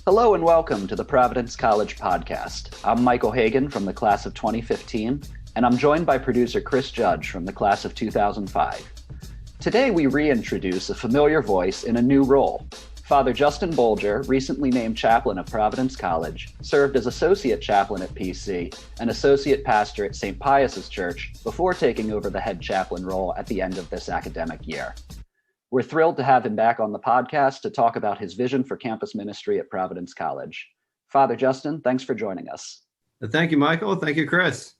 Hello and welcome to the Providence College Podcast. I'm Michael Hagan from the class of 2015, and I'm joined by producer Chris Judge from the class of 2005. Today we reintroduce a familiar voice in a new role. Father Justin Bolger, recently named chaplain of Providence College, served as associate chaplain at PC and associate pastor at St. Pius's Church before taking over the head chaplain role at the end of this academic year. We're thrilled to have him back on the podcast to talk about his vision for campus ministry at Providence College. Father Justin, thanks for joining us. Thank you, Michael. Thank you, Chris.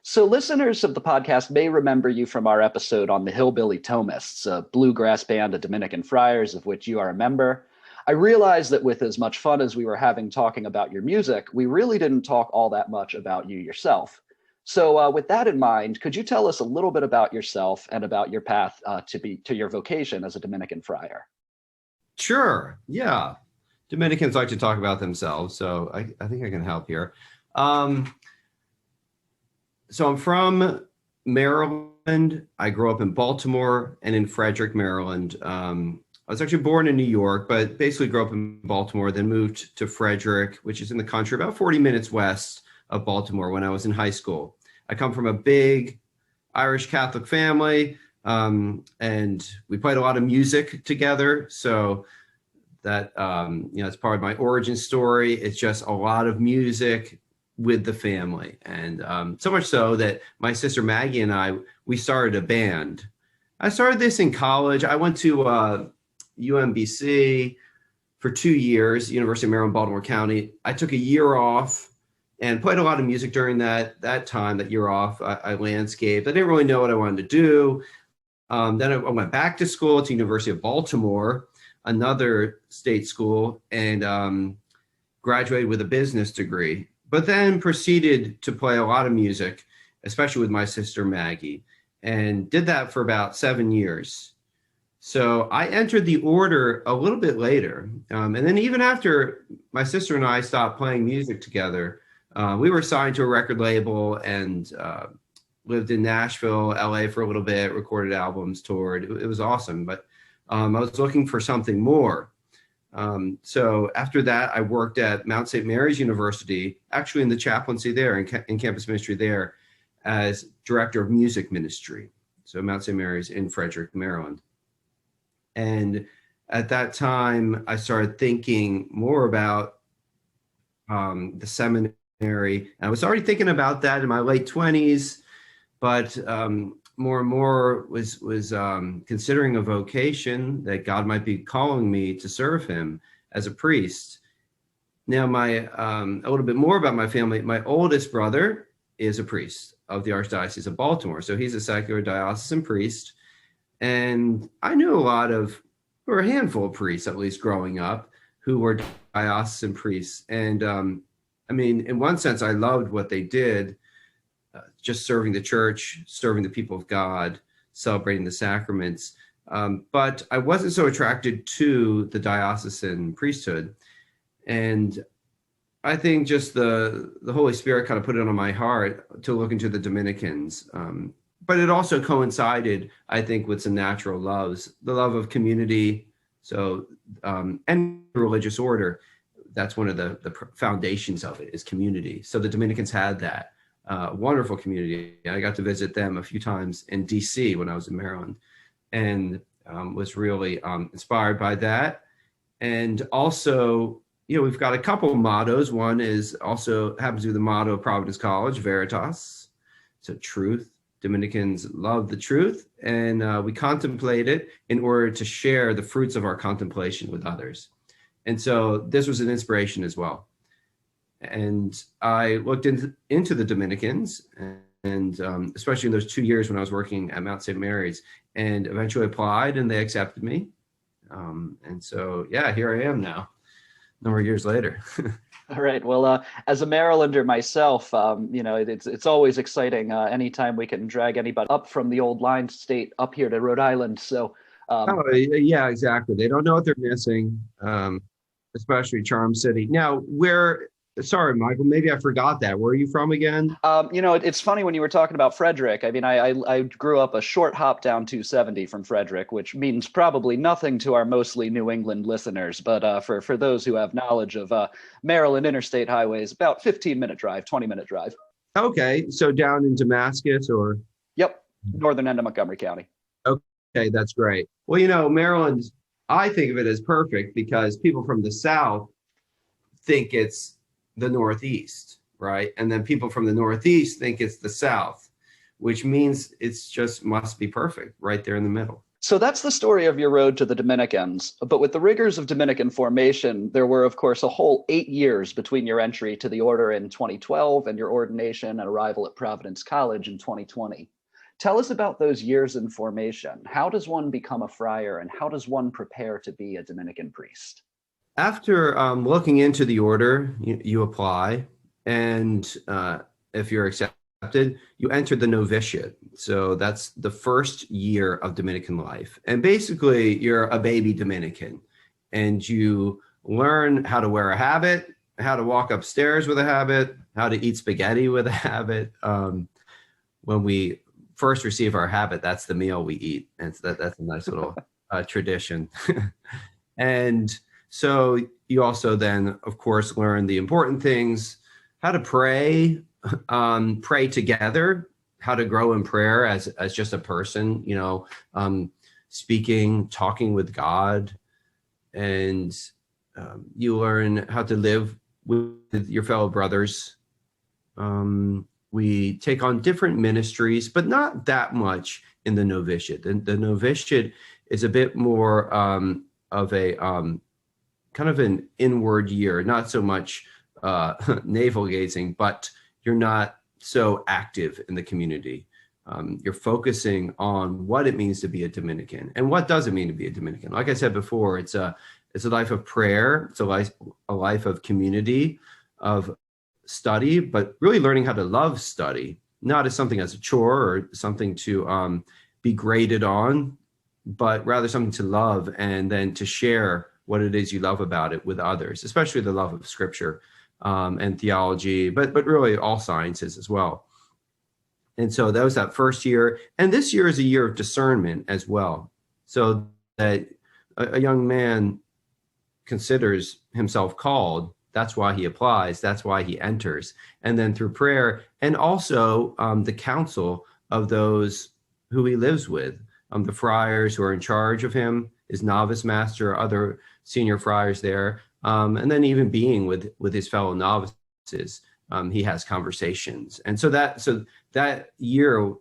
So listeners of the podcast may remember you from our episode on the Hillbilly Thomists, a bluegrass band of Dominican friars of which you are a member. I realize that with as much fun as we were having talking about your music, we really didn't talk all that much about you yourself. So with that in mind, could you tell us a little bit about yourself and about your path to your vocation as a Dominican friar? Sure. Yeah. Dominicans like to talk about themselves, so I think I can help here. So I'm from Maryland. I grew up in Baltimore and in Frederick, Maryland. I was actually born in New York, but basically grew up in Baltimore, then moved to Frederick, which is in the country about 40 minutes west of Baltimore when I was in high school. I come from a big Irish Catholic family, and we played a lot of music together. So that, it's part of my origin story. It's just a lot of music with the family. And so much so that my sister Maggie and we started a band. I started this in college. I went to UMBC for 2 years, University of Maryland, Baltimore County. I took a year off and played a lot of music during that year off. I landscaped. I didn't really know what I wanted to do. Then I went back to school to University of Baltimore, another state school, and graduated with a business degree. But then proceeded to play a lot of music, especially with my sister Maggie, and did that for about 7 years. So I entered the order a little bit later. And then even after my sister and I stopped playing music together, we were signed to a record label and lived in Nashville, LA for a little bit, recorded albums, toured. It was awesome, but I was looking for something more. So after that, I worked at Mount St. Mary's University, actually in the chaplaincy there, in campus ministry there, as director of music ministry. So Mount St. Mary's in Frederick, Maryland. And at that time, I started thinking more about the seminary. And I was already thinking about that in my late 20s, but more and more was considering a vocation that God might be calling me to serve him as a priest. Now, a little bit more about my family. My oldest brother is a priest of the Archdiocese of Baltimore. So he's a secular diocesan priest. And I knew a handful of priests, at least growing up, who were diocesan priests. And in one sense, I loved what they did. Just serving the church, serving the people of God, celebrating the sacraments. But I wasn't so attracted to the diocesan priesthood. And I think just the Holy Spirit kind of put it on my heart to look into the Dominicans. But it also coincided, I think, with some natural loves, the love of community. So, and religious order, that's one of the foundations of it is community. So the Dominicans had that. Wonderful community. I got to visit them a few times in DC when I was in Maryland, and was really inspired by that. And also, we've got a couple of mottos. One is also happens to be the motto of Providence College, Veritas. So truth. Dominicans love the truth, and we contemplate it in order to share the fruits of our contemplation with others. And so this was an inspiration as well. And I looked into the Dominicans, and especially in those 2 years when I was working at Mount St. Mary's, and eventually applied, and they accepted me. And so, here I am now, a number of years later. All right. Well, as a Marylander myself, it's always exciting anytime we can drag anybody up from the old line state up here to Rhode Island. So, yeah, exactly. They don't know what they're missing, especially Charm City. Now, where Sorry, Michael, maybe I forgot that. Where are you from again? It's funny when you were talking about Frederick. I mean, I grew up a short hop down 270 from Frederick, which means probably nothing to our mostly New England listeners. But for those who have knowledge of Maryland interstate highways, about 15-minute drive, 20-minute drive. Okay, so down in Damascus or? Yep, northern end of Montgomery County. Okay, that's great. Well, Maryland, I think of it as perfect because people from the South think it's the Northeast, right? And then people from the Northeast think it's the South, which means it's just must be perfect right there in the middle. So that's the story of your road to the Dominicans. But with the rigors of Dominican formation, there were, of course, a whole 8 years between your entry to the order in 2012 and your ordination and arrival at Providence College in 2020. Tell us about those years in formation. How does one become a friar, and how does one prepare to be a Dominican priest? After looking into the order, you apply, and if you're accepted, you enter the novitiate. So that's the first year of Dominican life. And basically, you're a baby Dominican, and you learn how to wear a habit, how to walk upstairs with a habit, how to eat spaghetti with a habit. When we first receive our habit, that's the meal we eat. And so that's a nice little tradition. And so you also then, of course, learn the important things, how to pray, pray together, how to grow in prayer as just a person, speaking, talking with God. And you learn how to live with your fellow brothers. We take on different ministries, but not that much in the novitiate. The novitiate is a bit more of a kind of an inward year, not so much navel gazing, but you're not so active in the community. You're focusing on what it means to be a Dominican and what does it mean to be a Dominican. Like I said before, it's a life of prayer. It's a life of community, of study, but really learning how to love study, not as something as a chore or something to be graded on, but rather something to love and then to share what it is you love about it with others, especially the love of scripture and theology, but really all sciences as well. And so that was that first year. And this year is a year of discernment as well. So that a young man considers himself called. That's why he applies. That's why he enters. And then through prayer and also the counsel of those who he lives with, the friars who are in charge of him, his novice master, other senior friars there, and then even being with his fellow novices, he has conversations. And so that year,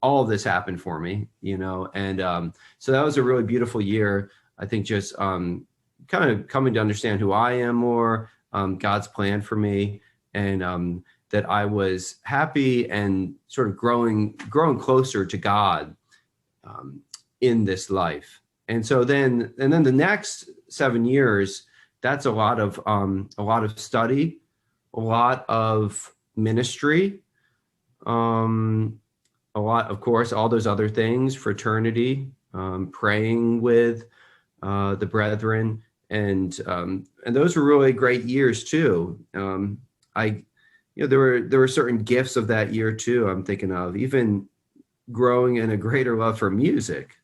all of this happened for me, and so that was a really beautiful year. I think just kind of coming to understand who I am more, God's plan for me, and that I was happy and sort of growing closer to God in this life. And so then the next 7 years, that's a lot of study, a lot of ministry, a lot, of course, all those other things, fraternity, praying with the brethren, and those were really great years too. There were certain gifts of that year too. I'm thinking of even growing in a greater love for music.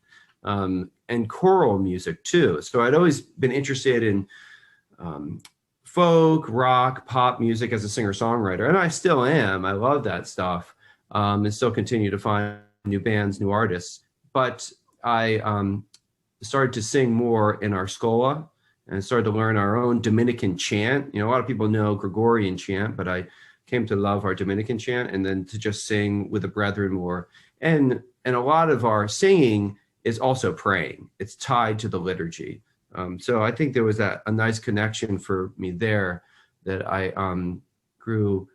And choral music too. So I'd always been interested in folk, rock, pop music as a singer-songwriter, and I still am. I love that stuff, and still continue to find new bands, new artists. But I started to sing more in our schola and started to learn our own Dominican chant. A lot of people know Gregorian chant, but I came to love our Dominican chant, and then to just sing with the brethren more. And a lot of our singing is also praying. It's tied to the liturgy. So I think there was a nice connection for me there, that I grew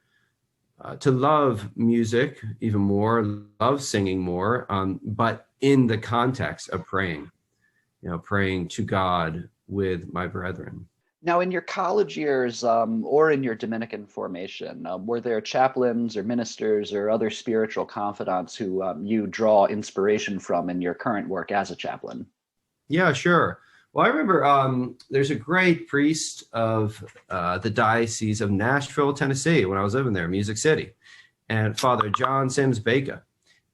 to love music even more, love singing more, but in the context of praying, praying to God with my brethren. Now, in your college years or in your Dominican formation, were there chaplains or ministers or other spiritual confidants who you draw inspiration from in your current work as a chaplain? Yeah, sure. Well, I remember there's a great priest of the Diocese of Nashville, Tennessee, when I was living there, Music City, and Father John Sims Baker.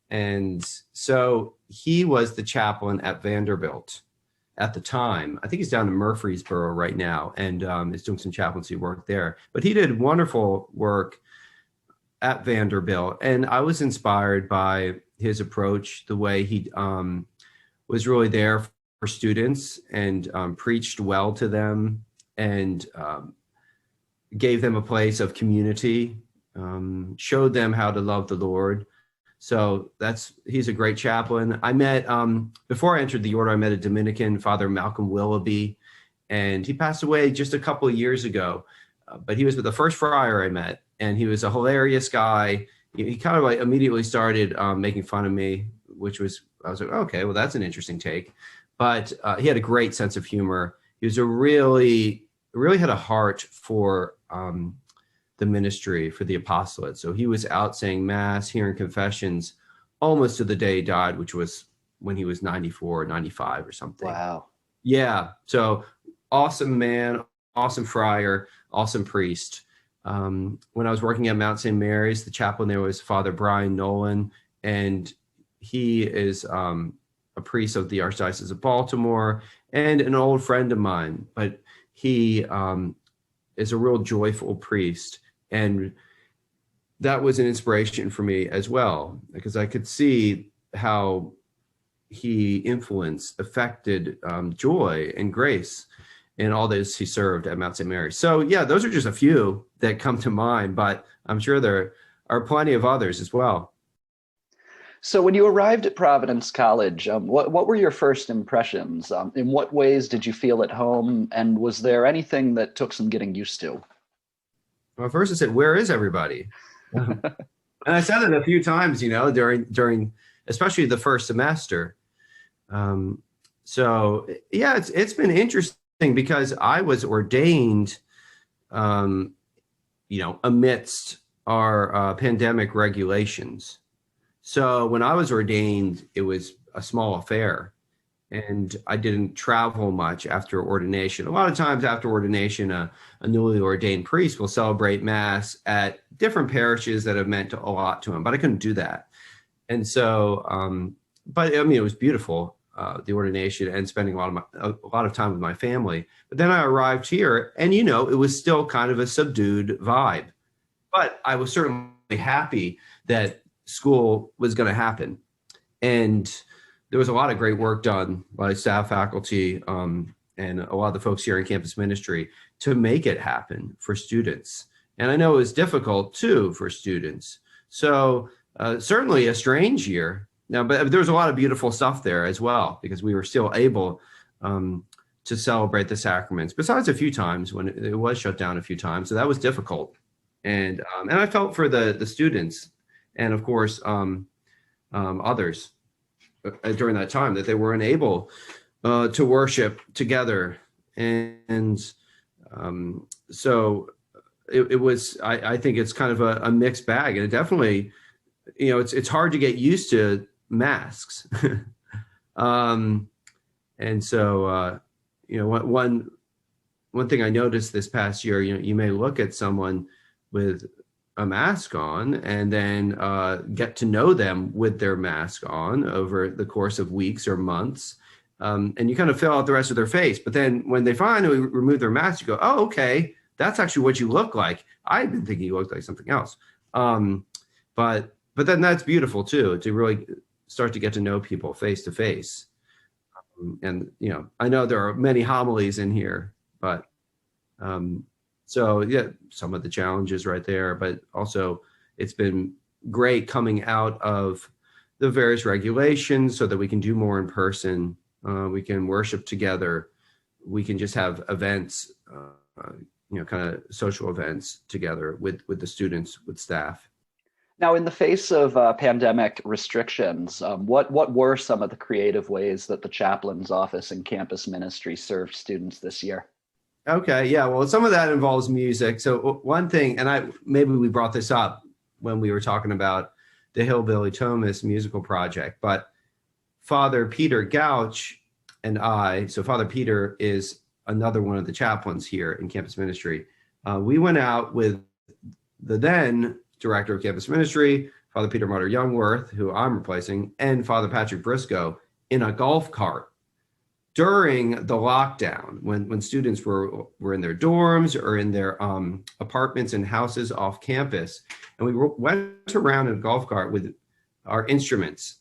And so he was the chaplain at Vanderbilt at the time. I think he's down in Murfreesboro right now and is doing some chaplaincy work there. But he did wonderful work at Vanderbilt. And I was inspired by his approach, the way he was really there for students and preached well to them and gave them a place of community, showed them how to love the Lord. So he's a great chaplain. I met, before I entered the order, I met a Dominican, Father Malcolm Willoughby, and he passed away just a couple of years ago. But he was the first friar I met, and he was a hilarious guy. He kind of like immediately started making fun of me, I was like, okay, well, that's an interesting take. But he had a great sense of humor. He was really had a heart for the ministry, for the apostolate. So he was out saying mass, hearing confessions, almost to the day he died, which was when he was 94 or 95 or something. Wow. Yeah. So awesome man, awesome friar, awesome priest. When I was working at Mount St. Mary's, the chaplain there was Father Brian Nolan, and he is a priest of the Archdiocese of Baltimore and an old friend of mine, but he is a real joyful priest. And that was an inspiration for me as well, because I could see how he affected joy and grace in all those he served at Mount St. Mary's. So yeah, those are just a few that come to mind, but I'm sure there are plenty of others as well. So when you arrived at Providence College, what were your first impressions? In what ways did you feel at home? And was there anything that took some getting used to? Well, first I said, where is everybody? And I said it a few times, during especially the first semester. So yeah, it's been interesting because I was ordained, amidst our pandemic regulations. So when I was ordained, it was a small affair, and I didn't travel much after ordination. A lot of times after ordination, a newly ordained priest will celebrate mass at different parishes that have meant a lot to him, but I couldn't do that. And so, but I mean, it was beautiful, the ordination and spending a lot of time with my family. But then I arrived here, and it was still kind of a subdued vibe, but I was certainly happy that school was going to happen. And there was a lot of great work done by staff, faculty, and a lot of the folks here in campus ministry to make it happen for students. And I know it was difficult too for students. So certainly a strange year. Now, but there was a lot of beautiful stuff there as well, because we were still able to celebrate the sacraments, besides a few times when it was shut down a few times. So that was difficult. And I felt for the students, and of course, others during that time, that they were unable to worship together. And so it was, I think it's kind of a mixed bag. And it definitely, it's hard to get used to masks. And so, one thing I noticed this past year, you may look at someone with a mask on and then get to know them with their mask on over the course of weeks or months. And you kind of fill out the rest of their face. But then when they finally remove their mask, you go, oh, okay, that's actually what you look like. I've been thinking you looked like something else. But then that's beautiful too, to really start to get to know people face to face. And, I know there are many homilies in here, but so yeah, some of the challenges right there, but also it's been great coming out of the various regulations so that we can do more in person. We can worship together. We can just have events, kind of social events together with the students, with staff. Now, in the face of pandemic restrictions, what were some of the creative ways that the chaplain's office and campus ministry served students this year? Okay, yeah, well, some of that involves music. So one thing, and maybe we brought this up when we were talking about the Hillbilly Thomas musical project, but Father Peter Gouch and I, so Father Peter is another one of the chaplains here in campus ministry. We went out with the then director of campus ministry, Father Peter Martyr Youngworth, who I'm replacing, and Father Patrick Briscoe in a golf cart during the lockdown when students were in their dorms or in their apartments and houses off campus. And we went around in a golf cart with our instruments.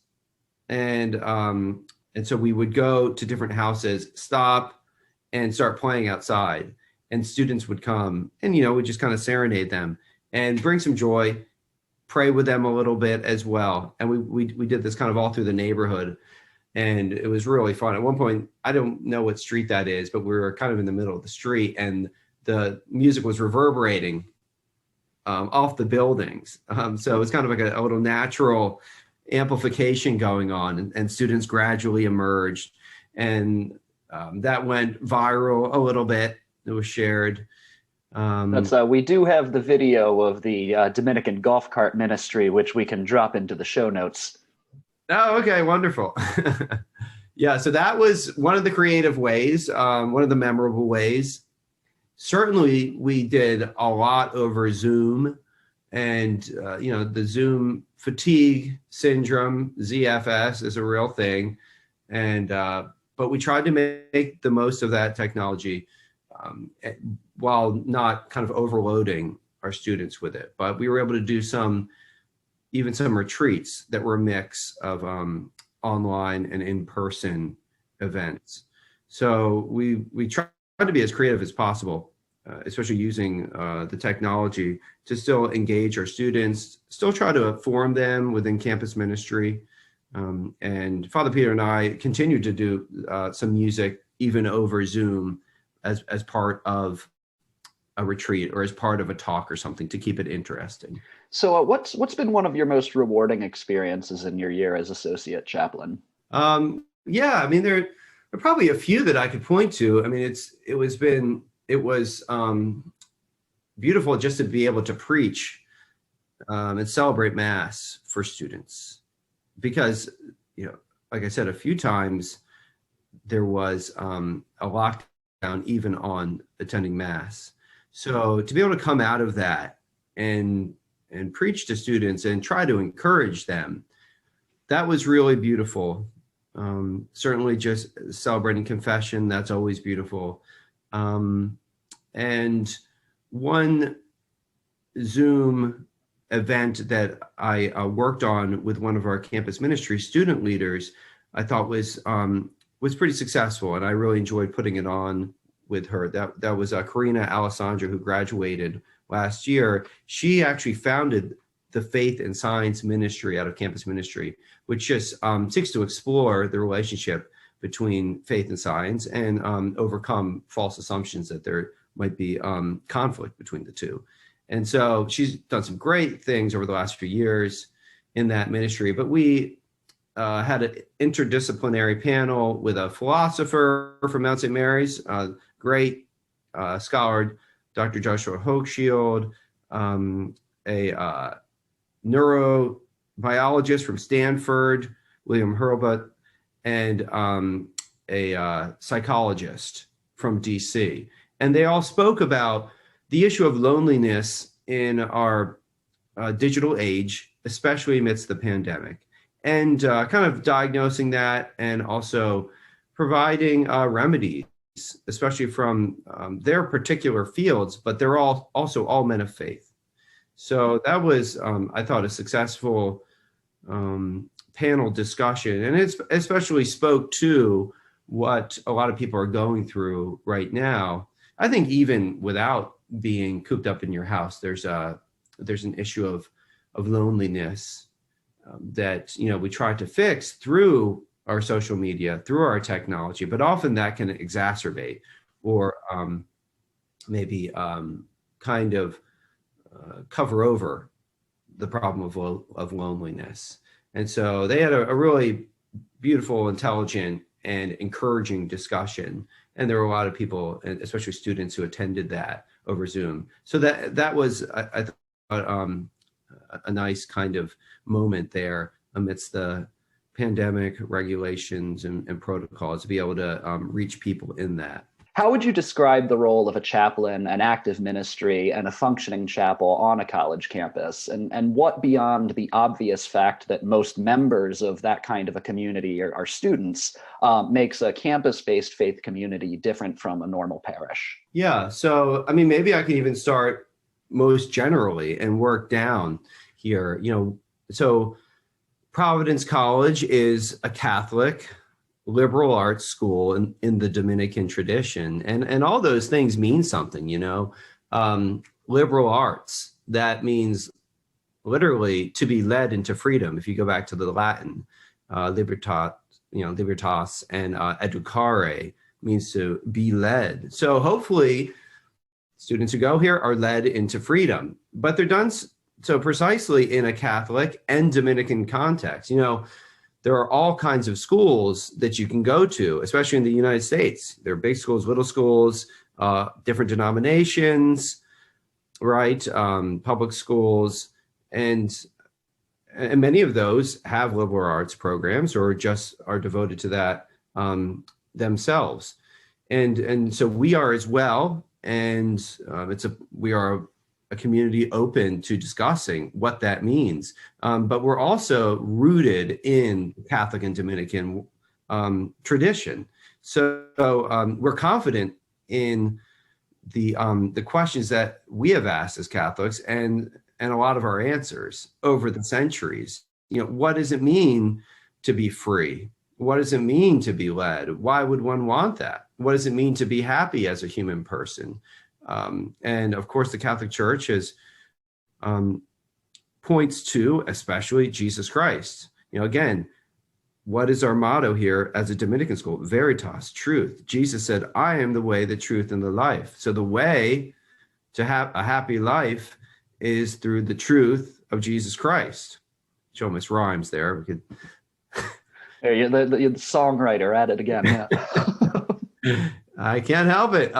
And so we would go to different houses, stop, and start playing outside. And students would come and, we'd just kind of serenade them and bring some joy, pray with them a little bit as well. And we did this kind of all through the neighborhood. And it was really fun. At one point, I don't know what street that is, but we were kind of in the middle of the street and the music was reverberating off the buildings. So it was kind of like a little natural amplification going on, and students gradually emerged. And that went viral a little bit. It was shared. We do have the video of the Dominican golf cart ministry, which we can drop into the show notes. Oh, okay, wonderful. Yeah, so that was one of the creative ways, one of the memorable ways. Certainly, we did a lot over Zoom, and the Zoom fatigue syndrome, ZFS, is a real thing, and but we tried to make the most of that technology while not kind of overloading our students with it. But we were able to do some retreats that were a mix of online and in-person events. So we tried to be as creative as possible, especially using the technology to still engage our students, still try to form them within campus ministry. And Father Peter and I continue to do some music even over Zoom as part of a retreat or as part of a talk or something to keep it interesting. So what's been one of your most rewarding experiences in your year as associate chaplain? Yeah, I mean, there are probably a few that I could point to. I mean, it was beautiful just to be able to preach and celebrate Mass for students, because, like I said, a few times there was a lockdown even on attending Mass. So to be able to come out of that and preach to students and try to encourage them, that was really beautiful. Certainly just celebrating confession, that's always beautiful. And one Zoom event that I worked on with one of our campus ministry student leaders, I thought was pretty successful, and I really enjoyed putting it on with her. That was Karina Alessandra, who graduated last year. She actually founded the Faith and Science Ministry out of campus ministry, which just seeks to explore the relationship between faith and science and overcome false assumptions that there might be conflict between the two. And so she's done some great things over the last few years in that ministry. But we had an interdisciplinary panel with a philosopher from Mount St. Mary's, great scholar, Dr. Joshua Hochschild, a neurobiologist from Stanford, William Hurlbut, and a psychologist from DC. And they all spoke about the issue of loneliness in our digital age, especially amidst the pandemic, and kind of diagnosing that and also providing remedies, especially from their particular fields, but they're also all men of faith. So that was, I thought, a successful panel discussion, and it especially spoke to what a lot of people are going through right now. I think even without being cooped up in your house, there's an issue of loneliness that we try to fix through our social media, through our technology, but often that can exacerbate or maybe kind of cover over the problem of loneliness. And so they had a really beautiful, intelligent, and encouraging discussion. And there were a lot of people, especially students, who attended that over Zoom. So that was, I thought, a nice kind of moment there amidst the pandemic regulations and protocols to be able to reach people in that. How would you describe the role of a chaplain, an active ministry, and a functioning chapel on a college campus? And what beyond the obvious fact that most members of that kind of a community are students makes a campus-based faith community different from a normal parish? Yeah, so I mean, maybe I can even start most generally and work down here. So Providence College is a Catholic liberal arts school in the Dominican tradition. And all those things mean something, liberal arts, that means literally to be led into freedom. If you go back to the Latin, libertas, and educare means to be led. So hopefully students who go here are led into freedom, but they're done so precisely in a Catholic and Dominican context. There are all kinds of schools that you can go to, especially in the United States. There are big schools, little schools, different denominations, right? Public schools, and many of those have liberal arts programs or just are devoted to that themselves. And so we are as well. And we are a community open to discussing what that means. But we're also rooted in Catholic and Dominican tradition. So we're confident in the questions that we have asked as Catholics and a lot of our answers over the centuries. What does it mean to be free? What does it mean to be led? Why would one want that? What does it mean to be happy as a human person? And of course, the Catholic Church has points to especially Jesus Christ. Again, what is our motto here as a Dominican school? Veritas, truth. Jesus said, I am the way, the truth, and the life. So the way to have a happy life is through the truth of Jesus Christ. Which almost rhymes there. We could. There, you're the songwriter at it again. Yeah. I can't help it.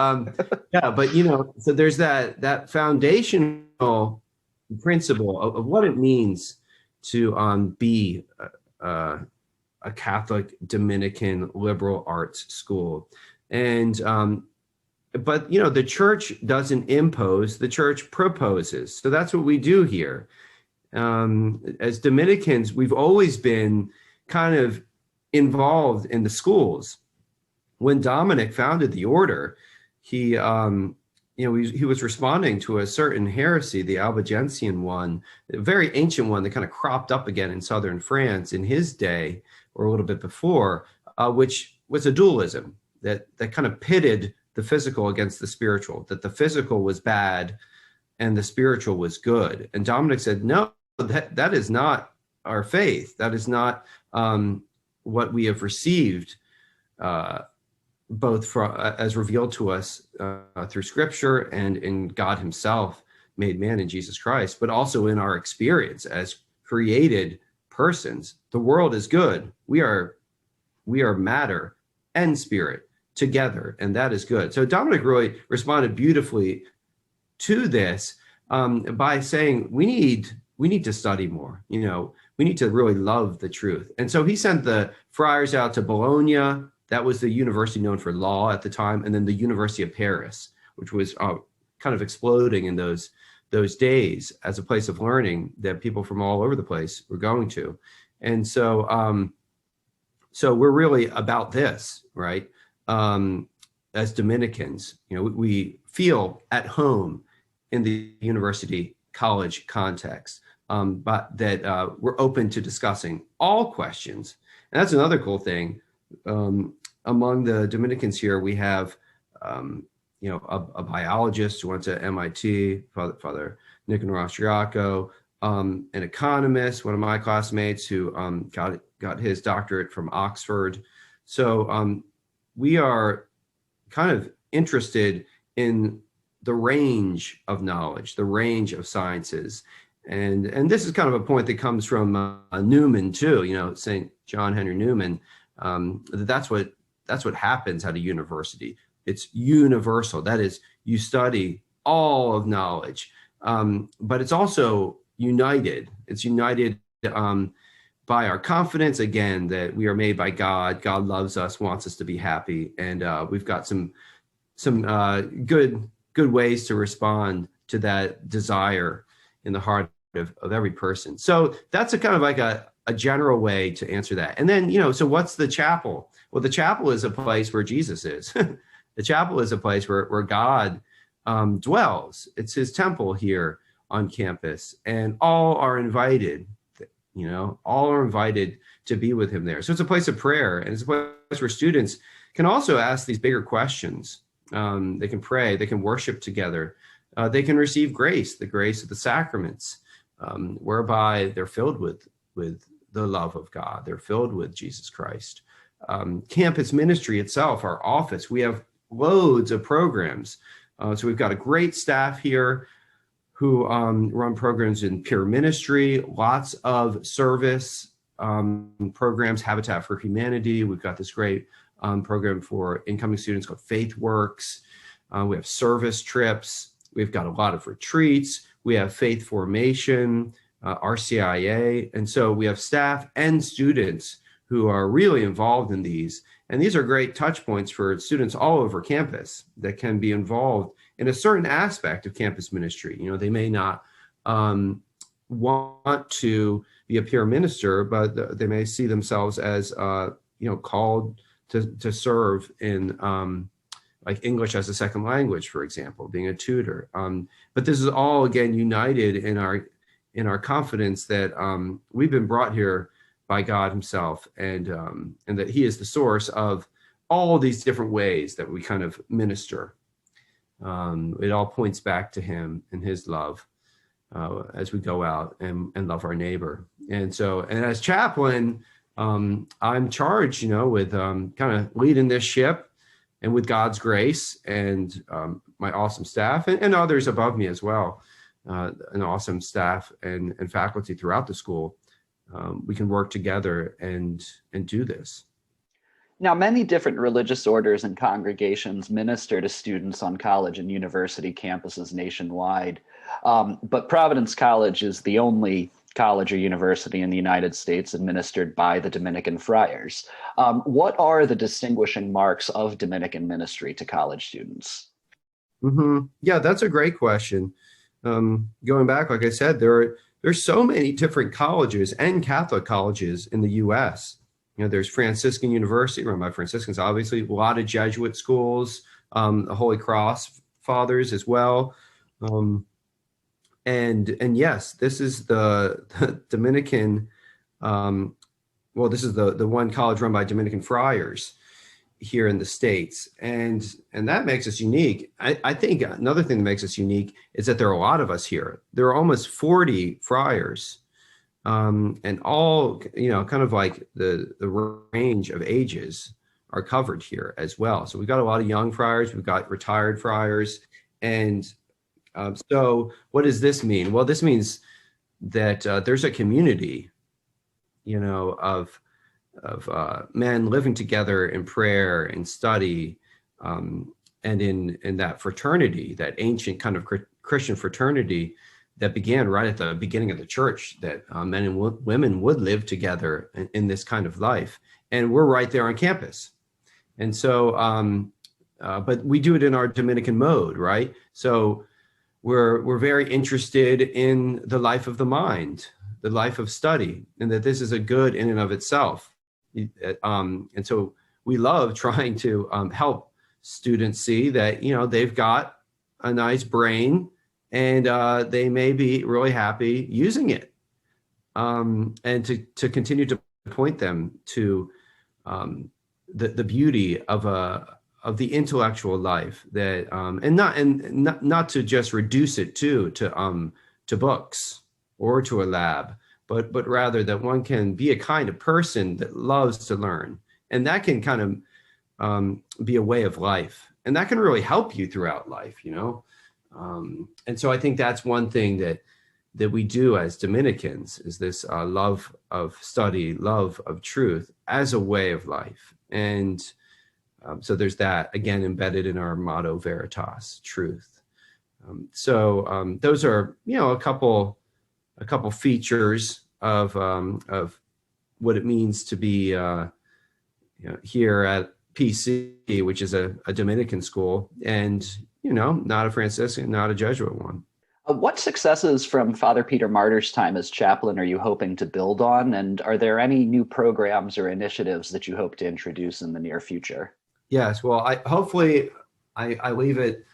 Yeah, but so there's that foundational principle of what it means to be a Catholic Dominican liberal arts school, and but the church doesn't impose; the church proposes. So that's what we do here. As Dominicans, we've always been kind of involved in the schools. When Dominic founded the order, he was responding to a certain heresy, the Albigensian one, a very ancient one that kind of cropped up again in southern France in his day, or a little bit before, which was a dualism that kind of pitted the physical against the spiritual, that the physical was bad and the spiritual was good. And Dominic said, no, that is not our faith. That is not what we have received, both as revealed to us through Scripture and in God Himself made man in Jesus Christ, but also in our experience as created persons. The world is good. We are matter and spirit together, and that is good. So Dominic really responded beautifully to this by saying we need to study more. We need to really love the truth. And so he sent the friars out to Bologna. That was the university known for law at the time, and then the University of Paris, which was kind of exploding in those days as a place of learning that people from all over the place were going to. And so, so we're really about this, right? As Dominicans, we feel at home in the university college context, but that we're open to discussing all questions. And that's another cool thing. Among the Dominicans here, we have, a biologist who went to MIT, Father Nicanor Austriaco, an economist, one of my classmates who got his doctorate from Oxford. So we are kind of interested in the range of knowledge, the range of sciences. And this is kind of a point that comes from Newman too, St. John Henry Newman. That's what happens at a university. It's universal. That is, you study all of knowledge, but it's also united. It's united by our confidence, again, that we are made by God. God loves us, wants us to be happy. And we've got some good ways to respond to that desire in the heart of every person. So that's a kind of like a general way to answer that. And then, so what's the chapel? Well, the chapel is a place where Jesus is. The chapel is a place where God dwells. It's his temple here on campus, and all are invited, all are invited to be with him there. So it's a place of prayer, and it's a place where students can also ask these bigger questions. They can pray, they can worship together, they can receive grace, the grace of the sacraments, whereby they're filled with the love of God. They're filled with Jesus Christ. Campus ministry itself, our office, we have loads of programs. So we've got a great staff here who run programs in peer ministry, lots of service programs, Habitat for Humanity. We've got this great program for incoming students called Faith Works. We have service trips. We've got a lot of retreats. We have faith formation, RCIA. And so we have staff and students who are really involved in these. And these are great touch points for students all over campus that can be involved in a certain aspect of campus ministry. They may not want to be a peer minister, but they may see themselves as, called to serve in like English as a second language, for example, being a tutor. But this is all, again, united in our confidence that we've been brought here by God himself, and that he is the source of all these different ways that we kind of minister. It all points back to him and his love as we go out and love our neighbor. And as chaplain, I'm charged, with kind of leading this ship, and with God's grace and my awesome staff and others above me as well, an awesome staff and faculty throughout the school. We can work together and do this. Now, many different religious orders and congregations minister to students on college and university campuses nationwide. But Providence College is the only college or university in the United States administered by the Dominican friars. What are the distinguishing marks of Dominican ministry to college students? Mm-hmm. Yeah, that's a great question. Going back, like I said, there's so many different colleges and Catholic colleges in the U.S. There's Franciscan University, run by Franciscans, obviously, a lot of Jesuit schools, the Holy Cross Fathers as well. And yes, this is the Dominican, this is the one college run by Dominican friars here in the States. And that makes us unique. I think another thing that makes us unique is that there are a lot of us here. There are almost 40 friars, and all, kind of like the range of ages are covered here as well. So we've got a lot of young friars, we've got retired friars. And so what does this mean? Well, this means that there's a community, of men living together in prayer and study, and in that fraternity, that ancient kind of Christian fraternity that began right at the beginning of the church, that men and women would live together in this kind of life. And we're right there on campus. And so, but we do it in our Dominican mode, right? So we're very interested in the life of the mind, the life of study, and that this is a good in and of itself. And so we love trying to help students see that, they've got a nice brain, and they may be really happy using it, and to continue to point them to the beauty of the intellectual life, that and not to just reduce it to books or to a lab, but rather that one can be a kind of person that loves to learn, and that can kind of be a way of life, and that can really help you throughout life, and so I think that's one thing that we do as Dominicans, is this love of study, love of truth as a way of life. And so there's that, again, embedded in our motto, Veritas, truth. Those are, a couple features of what it means to be here at PC, which is a Dominican school, and not a Franciscan, not a Jesuit one. What successes from Father Peter Martyr's time as chaplain are you hoping to build on? And are there any new programs or initiatives that you hope to introduce in the near future? Yes, well, hopefully I leave it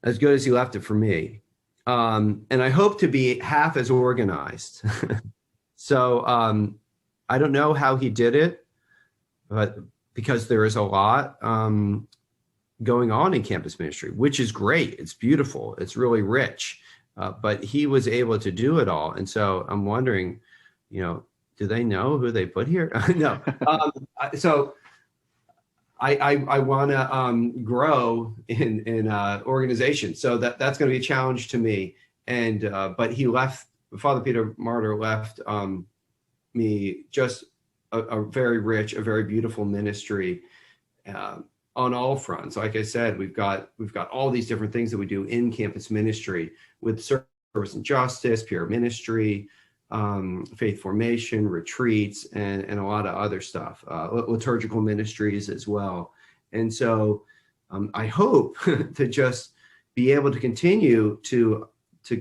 as good as he left it for me. And I hope to be half as organized. So I don't know how he did it, but because there is a lot going on in campus ministry, which is great. It's beautiful. It's really rich. But he was able to do it all. And so I'm wondering, do they know who they put here? No. So I want to grow in organization. So that's going to be a challenge to me. And but Father Peter Martyr left me just a very rich, a very beautiful ministry on all fronts. Like I said, we've got all these different things that we do in campus ministry with service and justice, peer ministry, faith formation, retreats, and a lot of other stuff, liturgical ministries as well. And so I hope to just be able to continue to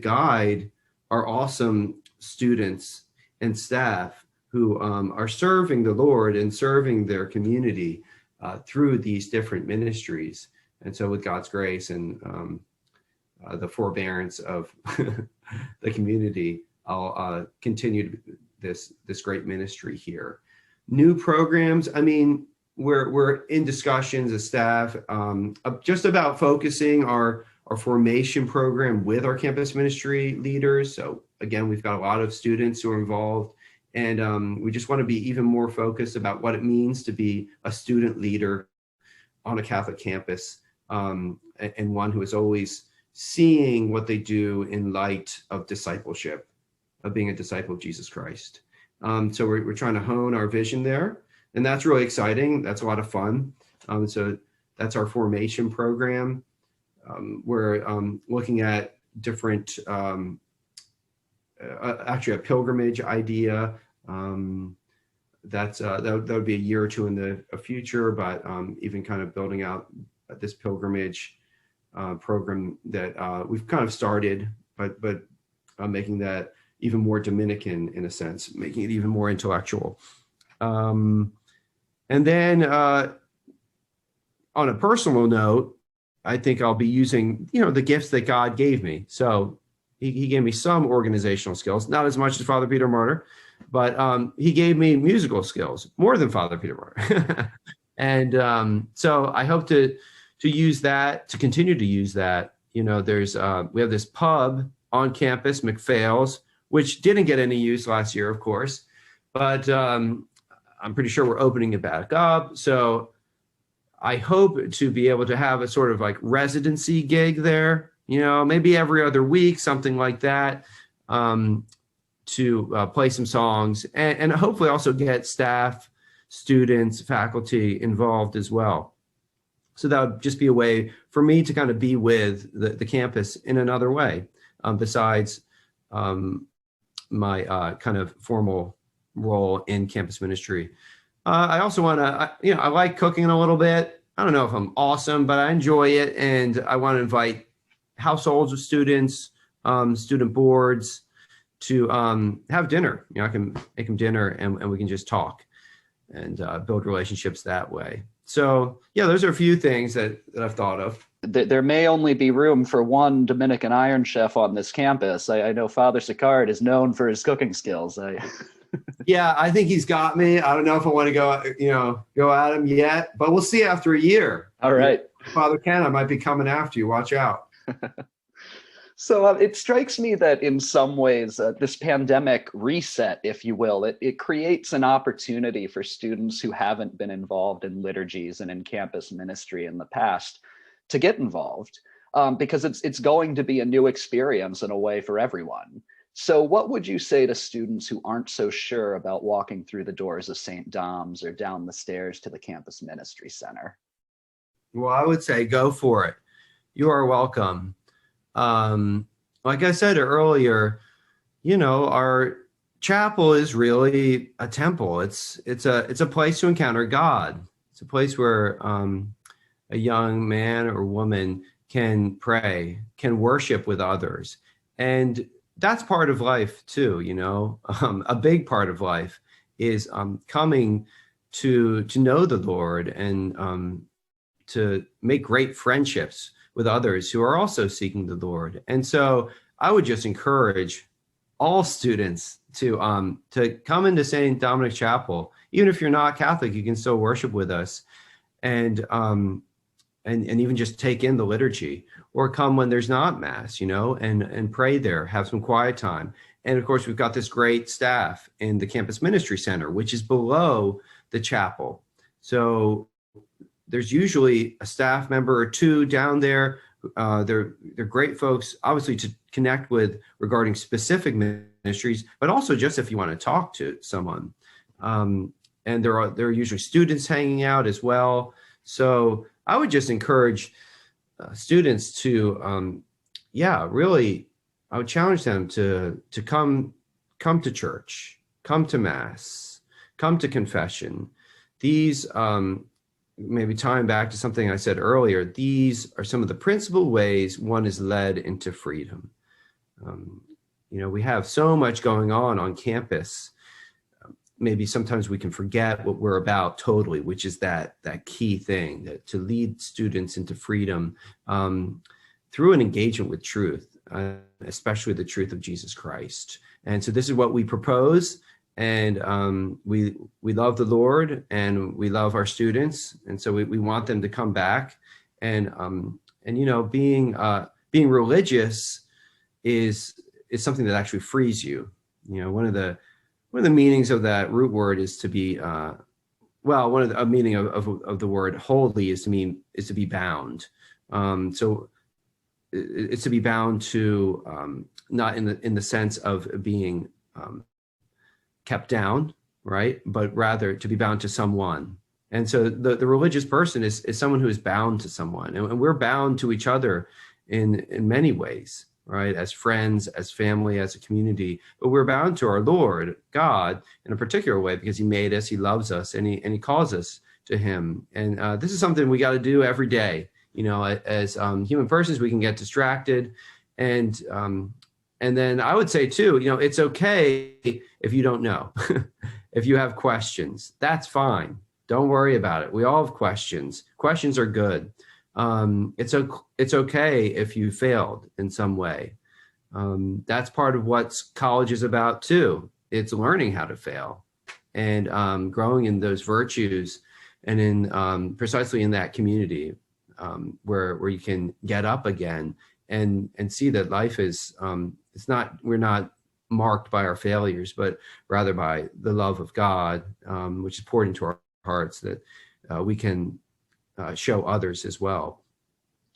guide our awesome students and staff who are serving the Lord and serving their community through these different ministries. And so with God's grace and the forbearance of the community, I'll continue this great ministry here. New programs, I mean, we're in discussions as staff just about focusing our formation program with our campus ministry leaders. So again, we've got a lot of students who are involved, and we just want to be even more focused about what it means to be a student leader on a Catholic campus, and one who is always seeing what they do in light of discipleship, of being a disciple of Jesus Christ. So we're trying to hone our vision there, and that's really exciting. That's a lot of fun. So that's our formation program. We're looking at different, actually a pilgrimage idea. That would be a year or two in the future, but even kind of building out this pilgrimage program that we've kind of started, but making that even more Dominican in a sense, making it even more intellectual. And then on a personal note, I think I'll be using, the gifts that God gave me. So he gave me some organizational skills, not as much as Father Peter Martyr, but he gave me musical skills, more than Father Peter Martyr. And so I hope to use that, to continue to use that. There's we have this pub on campus, McPhail's, which didn't get any use last year, of course, but I'm pretty sure we're opening it back up. So I hope to be able to have a sort of like residency gig there, maybe every other week, something like that, to play some songs and hopefully also get staff, students, faculty involved as well. So that would just be a way for me to kind of be with the campus in another way, besides my kind of formal role in campus ministry. I also want to, I like cooking a little bit. I don't know if I'm awesome, but I enjoy it. And I want to invite households of students, student boards to have dinner. I can make them dinner and we can just talk and build relationships that way. So yeah, those are a few things that I've thought of. There may only be room for one Dominican Iron Chef on this campus. I know Father Sicard is known for his cooking skills. Yeah, I think he's got me. I don't know if I want to go at him yet, but we'll see after a year. All right. Father Ken, I might be coming after you. Watch out. So it strikes me that in some ways, this pandemic reset, if you will, it creates an opportunity for students who haven't been involved in liturgies and in campus ministry in the past to get involved, because it's going to be a new experience in a way for everyone. So what would you say to students who aren't so sure about walking through the doors of St. Dom's or down the stairs to the campus ministry center? Well, I would say go for it. You are welcome. Like I said earlier, our chapel is really a temple. It's a place to encounter God. It's a place where a young man or woman can pray, can worship with others. And that's part of life too, a big part of life is coming to know the Lord and to make great friendships with others who are also seeking the Lord. And so I would just encourage all students to come into St. Dominic Chapel. Even if you're not Catholic, you can still worship with us and even just take in the liturgy, or come when there's not Mass, and pray there, have some quiet time. And of course, we've got this great staff in the Campus Ministry Center, which is below the chapel. So there's usually a staff member or two down there. They're great folks, obviously, to connect with regarding specific ministries, but also just if you want to talk to someone. And there are usually students hanging out as well. So I would just encourage students to, really, I would challenge them to come to church, come to Mass, come to confession. These, maybe tying back to something I said earlier, these are some of the principal ways one is led into freedom. We have so much going on campus. Maybe sometimes we can forget what we're about totally, which is that key thing, that to lead students into freedom through an engagement with truth, especially the truth of Jesus Christ. And so this is what we propose. And we love the Lord and we love our students. And so we want them to come back. And being religious is something that actually frees you. One of the meanings of that root word is to be, a meaning of the word holy is to be bound. So it's to be bound to, not in the sense of being kept down, right? But rather to be bound to someone. And so the religious person is someone who is bound to someone. And we're bound to each other in many ways, right? As friends, as family, as a community. But we're bound to our Lord, God, in a particular way because he made us, he loves us, and he calls us to him. And this is something we got to do every day. As human persons, we can get distracted. And then I would say too, it's okay if you don't know. If you have questions, that's fine. Don't worry about it. We all have questions. Questions are good. It's okay if you failed in some way. That's part of what college is about too. It's learning how to fail and growing in those virtues and in precisely in that community where you can get up again and see that life is we're not marked by our failures, but rather by the love of God, which is poured into our hearts that we can show others as well.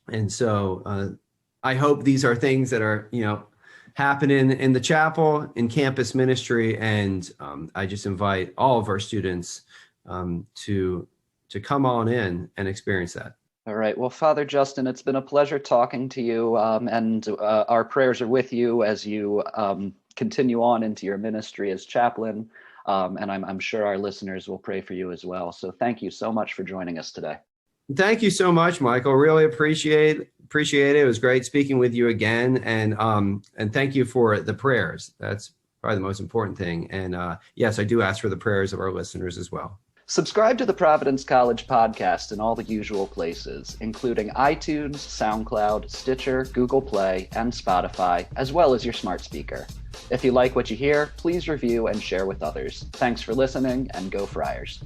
And so I hope these are things that are, happening in the chapel, in campus ministry. And I just invite all of our students to come on in and experience that. All right. Well, Father Justin, it's been a pleasure talking to you, and our prayers are with you as you continue on into your ministry as chaplain. And I'm sure our listeners will pray for you as well. So thank you so much for joining us today. Thank you so much, Michael. Really appreciate it. It was great speaking with you again. And thank you for the prayers. That's probably the most important thing. And yes, I do ask for the prayers of our listeners as well. Subscribe to the Providence College Podcast in all the usual places, including iTunes, SoundCloud, Stitcher, Google Play, and Spotify, as well as your smart speaker. If you like what you hear, please review and share with others. Thanks for listening, and go Friars.